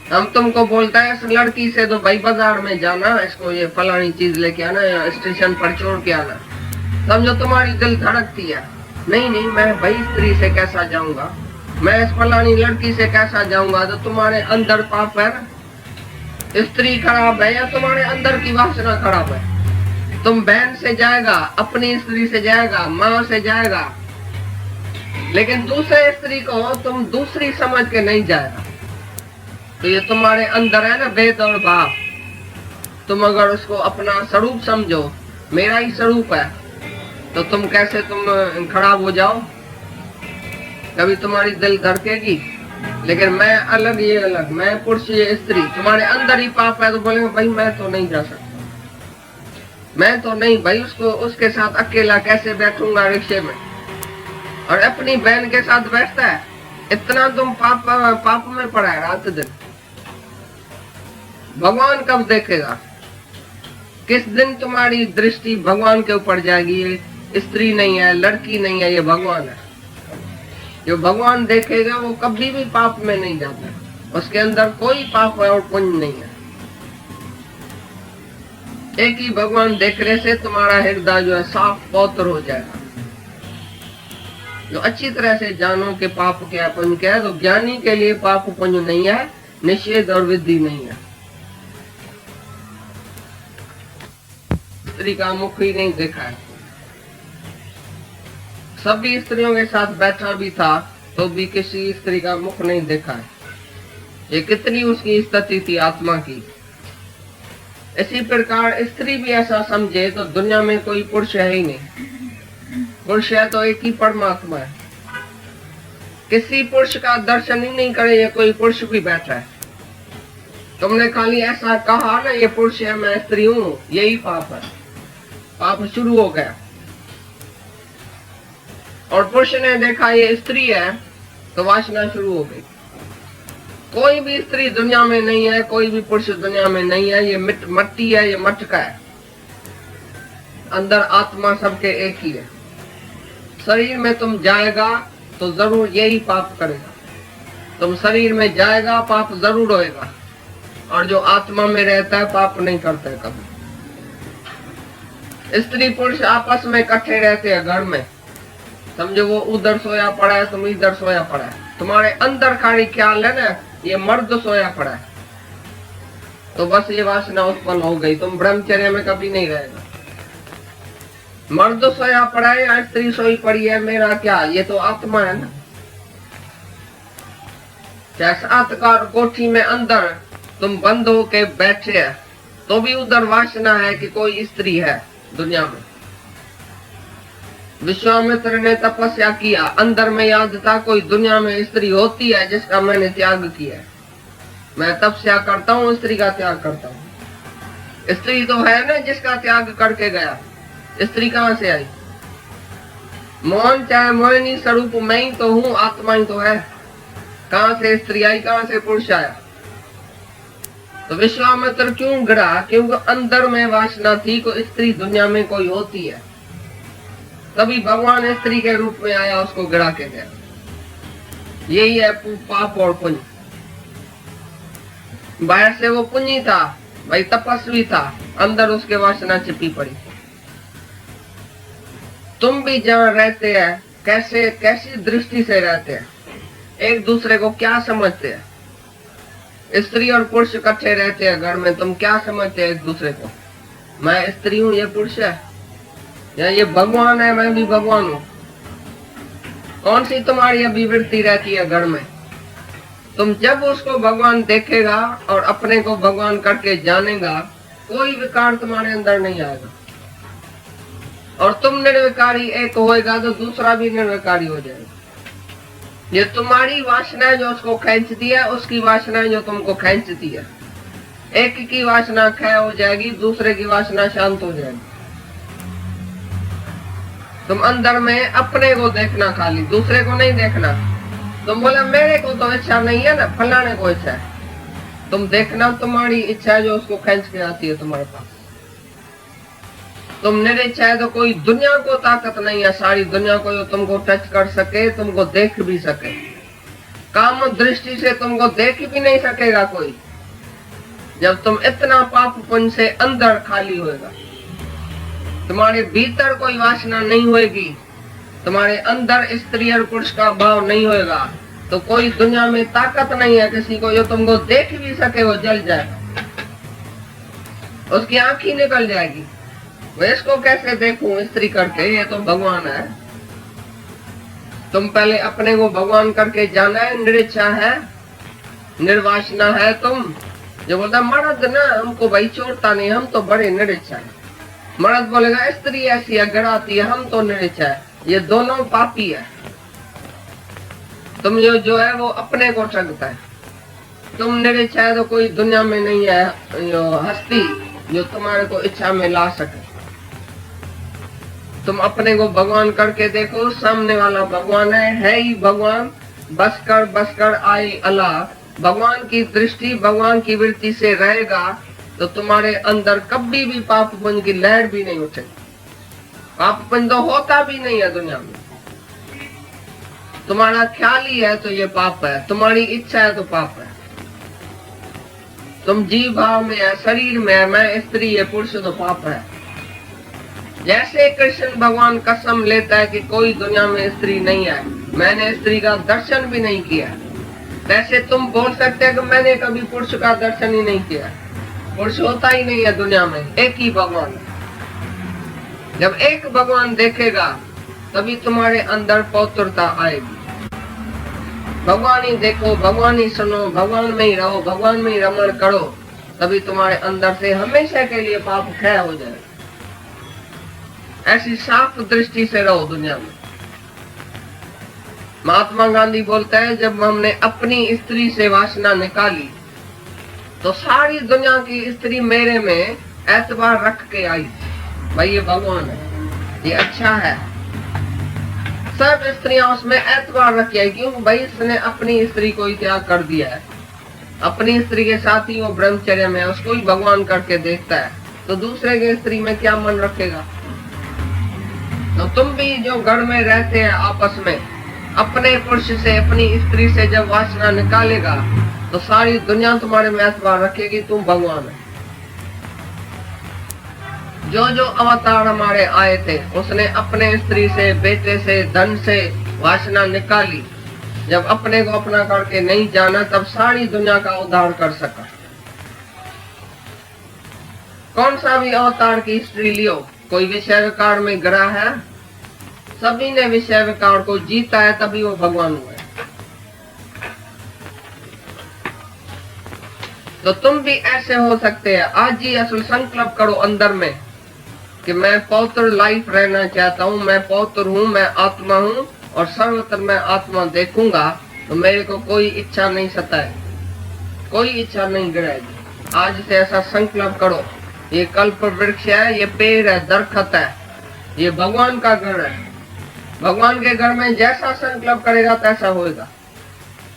हम तुमको बोलता है इस लड़की से तो भाई बाजार में जाना, इसको ये फलानी चीज लेके आना, या स्टेशन पर छोड़ के आना। समझो तुम्हारी दिल धड़कती है, नहीं नहीं मैं भाई स्त्री से कैसा जाऊंगा, मैं इस फलानी लड़की से कैसा जाऊंगा। तो तुम्हारे अंदर पाप है ना, स्त्री खराब है या तुम्हारे अंदर की वासना खराब है। तुम बहन से जाएगा, अपनी स्त्री से जाएगा, माँ से जाएगा, लेकिन दूसरे स्त्री को तुम दूसरी समझ के नहीं जाएगा। तो ये तुम्हारे अंदर है ना भेद और भाव। तुम अगर उसको अपना स्वरूप समझो, मेरा ही स्वरूप है, तो तुम कैसे तुम खराब हो जाओ। कभी तुम्हारी दिल धड़केगी, लेकिन मैं अलग ये अलग, मैं पुरुष ये स्त्री, तुम्हारे अंदर ही पाप है। तो बोलेंगे भाई मैं तो नहीं जा सकता, मैं तो नहीं भाई उसको उसके साथ अकेला कैसे बैठूंगा रिक्शे में। और अपनी बहन के साथ बैठता है, इतना तुम पाप में पड़ा है रात दिन। भगवान कब देखेगा, किस दिन तुम्हारी दृष्टि भगवान के ऊपर जाएगी। ये स्त्री नहीं है, लड़की नहीं है, ये भगवान है। जो भगवान देखेगा वो कभी भी पाप में नहीं जाता, उसके अंदर कोई पाप और पुण्य नहीं है। एक ही भगवान देखने से तुम्हारा हृदय जो है साफ पवित्र हो जाएगा। जो अच्छी तरह से जानो कि पाप क्या पुण्य क्या है। तो ज्ञानी के लिए पाप पुण्य नहीं है, निषेध और विधि नहीं है। स्त्री का मुख ही नहीं देखा है, सभी स्त्रियों के साथ बैठा भी था तो भी किसी स्त्री का मुख नहीं देखा है। ये कितनी उसकी स्थिति थी आत्मा की। इसी प्रकार स्त्री भी ऐसा समझे तो दुनिया में कोई पुरुष है ही नहीं। पुरुष है तो एक ही परमात्मा है। किसी पुरुष का दर्शन ही नहीं करे, ये कोई पुरुष भी बैठा है। तुमने खाली ऐसा कहा ना ये पुरुष है मैं स्त्री हूं, यही पाप है। पाप शुरू हो गया। और पुरुष ने देखा ये स्त्री है तो वासना शुरू हो गई। कोई भी स्त्री दुनिया में नहीं है, कोई भी पुरुष दुनिया में नहीं है। ये मट्टी है, ये मटका है। अंदर आत्मा सबके एक ही है। शरीर में तुम जाएगा तो जरूर यही पाप करेगा। तुम शरीर में जाएगा पाप जरूर होएगा, और जो आत्मा में रहता है पाप नहीं करता है कभी। स्त्री पुरुष आपस में इकट्ठे रहते हैं घर में। समझो वो उधर सोया पड़ा है, तुम इधर सोया पड़ा है, तुम्हारे अंदर खाली ख्याल है ना ये मर्द सोया पड़ा है, तो बस ये वासना उत्पन्न हो गई। तुम ब्रह्मचर्य में कभी नहीं रहेगा। मर्द सोया पड़ा है या स्त्री सोई पड़ी है, मेरा क्या, ये तो आत्मा है ना। जैसा आत्कार कोठी में अंदर तुम बंद होके बैठे है तो भी उधर वासना है कि कोई स्त्री है दुनिया में। विश्वामित्र ने तपस्या किया, अंदर में याद था कोई दुनिया में स्त्री होती है जिसका मैंने त्याग किया। मैं तपस्या करता हूँ, स्त्री का त्याग करता हूँ। स्त्री तो है ना जिसका त्याग करके गया। स्त्री कहाँ से आई? मोहन चाहे मोहिनी स्वरूप मैं ही तो हूँ, आत्मा ही तो है। कहाँ से स्त्री आई, कहाँ से पुरुष आया? तो विश्वामित्र क्यों गिरा? क्योंकि अंदर में वासना थी को स्त्री दुनिया में कोई होती है। तभी भगवान स्त्री के रूप में आया, उसको गिरा के गया। यही है पाप और पुण्य। बाहर से वो पुण्य था, भाई तपस्वी था, अंदर उसके वासना छिपी पड़ी। तुम भी जहाँ रहते हैं कैसे कैसी दृष्टि से रहते हैं, एक दूसरे को क्या समझते हैं? स्त्री और पुरुष इकट्ठे रहते हैं घर में, तुम क्या समझते हैं एक दूसरे को? मैं स्त्री हूँ, ये पुरुष है, या ये भगवान है, मैं भी भगवान हूँ। कौन सी तुम्हारी अभिवृत्ति रहती है घर में? तुम जब उसको भगवान देखेगा और अपने को भगवान करके जानेगा, कोई विकार तुम्हारे अंदर नहीं आएगा। और तुम निर्विकारी एक होएगा तो दूसरा भी निर्विकारी हो जाएगा। ये तुम्हारी वासना जो उसको खींचती है, उसकी वासना जो तुमको खींचती है। एक की वासना क्षय हो जाएगी, दूसरे की वासना शांत हो जाएगी। तुम अंदर में अपने को देखना, खाली दूसरे को नहीं देखना। तुम बोला मेरे को तो इच्छा नहीं है ना, फलाने को इच्छा है। तुम देखना तुम्हारी इच्छा है जो उसको खींच के आती है तुम्हारे पास। तुम निरिच्छा है तो कोई दुनिया को ताकत नहीं है, सारी दुनिया को जो तुमको टच कर सके, तुमको देख भी सके। काम दृष्टि से तुमको देख भी नहीं सकेगा कोई, जब तुम इतना पापपन से अंदर खाली होएगा। तुम्हारे भीतर कोई वासना नहीं होएगी, तुम्हारे अंदर स्त्री और पुरुष का भाव नहीं होएगा, तो कोई दुनिया में ताकत नहीं है किसी को जो तुमको देख भी सके वो जल जाएगा, उसकी आंख ही निकल जाएगी। मैं इसको कैसे देखूं स्त्री करके, ये तो भगवान है। तुम पहले अपने को भगवान करके जाना है, निरिच्छा है, निर्वासना है। तुम जो बोलता मर्द ना हमको भाई छोड़ता नहीं, हम तो बड़े निरिच्छा है। मर्द बोलेगा स्त्री ऐसी है, गड़ाती है, हम तो निरिच्छा है। ये दोनों पापी है। तुम जो है वो अपने को ठगता है। तुम निरिच्छा है तो कोई दुनिया में नहीं है हस्ती जो तुम्हारे को इच्छा में ला सके। तुम अपने को भगवान करके देखो, सामने वाला भगवान है ही भगवान। बस कर आई अल्लाह। भगवान की दृष्टि, भगवान की वृत्ति से रहेगा तो तुम्हारे अंदर कभी भी पापपन की लहर भी नहीं उठेगी। पापपन तो होता भी नहीं है दुनिया में। तुम्हारा ख्याल ही है तो ये पाप है, तुम्हारी इच्छा है तो पाप है। तुम जीव भाव में है, शरीर में है, मैं स्त्री है, पुरुष तो पाप है। जैसे कृष्ण भगवान कसम लेता है कि कोई दुनिया में स्त्री नहीं है, मैंने स्त्री का दर्शन भी नहीं किया, वैसे तुम बोल सकते हैं कि मैंने कभी पुरुष का दर्शन ही नहीं किया। पुरुष होता ही नहीं है दुनिया में, एक ही भगवान है। जब एक भगवान देखेगा तभी तुम्हारे अंदर पवित्रता आएगी। भगवान ही देखो, भगवान ही सुनो, भगवान में ही रहो, भगवान में ही रमण करो, तभी तुम्हारे अंदर से हमेशा के लिए पाप क्षय हो जाए। ऐसी साफ दृष्टि से रहो दुनिया में। महात्मा गांधी बोलता है जब हमने अपनी स्त्री से वासना निकाली तो सारी दुनिया की स्त्री मेरे में एतबार रख के आई। भाई ये भगवान है, ये अच्छा है। सब स्त्रियां उसमें एतबार रख के आई। क्यों भाई? इसने अपनी स्त्री को ही त्याग कर दिया है, अपनी स्त्री के साथ ही वो ब्रह्मचर्य में उसको ही भगवान करके देखता है, तो दूसरे के स्त्री में क्या मन रखेगा? तो तुम भी जो घर में रहते हैं आपस में, अपने पुरुष से, अपनी स्त्री से जब वासना निकालेगा तो सारी दुनिया तुम्हारे में एतबार रखेगी तुम भगवान है। जो अवतार हमारे आए थे उसने अपने स्त्री से, बेटे से, धन से वासना निकाली। जब अपने को अपना करके नहीं जाना तब सारी दुनिया का उद्धार कर सका। कौन सा भी अवतार की स्त्री लियो, कोई विषय विकार में गिरा है? सभी ने विषय विकार को जीता है तभी वो भगवान हुए। तो तुम भी ऐसे हो सकते हैं। आज ही असल संकल्प करो अंदर में कि मैं पवित्र लाइफ रहना चाहता हूँ, मैं पवित्र हूँ, मैं आत्मा हूँ और सर्वत्र मैं आत्मा देखूंगा, तो मेरे को कोई इच्छा नहीं सताए, कोई इच्छा नहीं गिराएगी। आज से ऐसा संकल्प करो। ये कल्प वृक्ष है, ये पेड़ है, दरखत है, ये भगवान का घर है। भगवान के घर में जैसा संकल्प करेगा तैसा होएगा,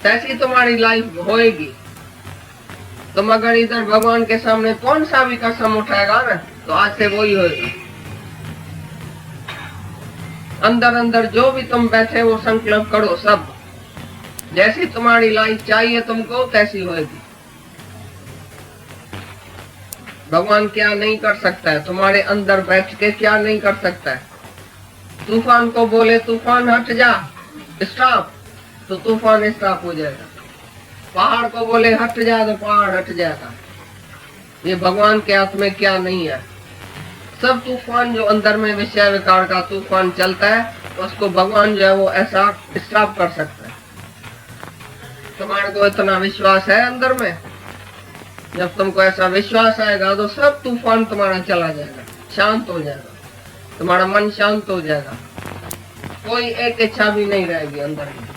तैसी तुम्हारी लाइफ होएगी। तुम अगर इधर भगवान के सामने कौन सा भी कसम उठाएगा ना, तो आज से वही होएगा। अंदर अंदर जो भी तुम बैठे वो संकल्प करो, सब जैसी तुम्हारी लाइफ चाहिए तुमको तैसी होएगी। भगवान क्या नहीं कर सकता है? तुम्हारे अंदर बैठ के क्या नहीं कर सकता है? तूफान को बोले तूफान हट जा, स्टॉप, तो तूफान स्टॉप हो जाएगा। पहाड़ को बोले हट जा तो पहाड़ हट जाएगा। ये भगवान के हाथ में क्या नहीं है। सब तूफान जो अंदर में विषय विकार का तूफान चलता है, उसको भगवान जो है वो ऐसा स्टॉप कर सकता है। तुम्हारे को इतना विश्वास है अंदर में? जब तुमको ऐसा विश्वास आएगा तो सब तूफान तुम्हारा चला जाएगा, शांत हो जाएगा, तुम्हारा मन शांत हो जाएगा, कोई एक इच्छा भी नहीं रहेगी अंदर में।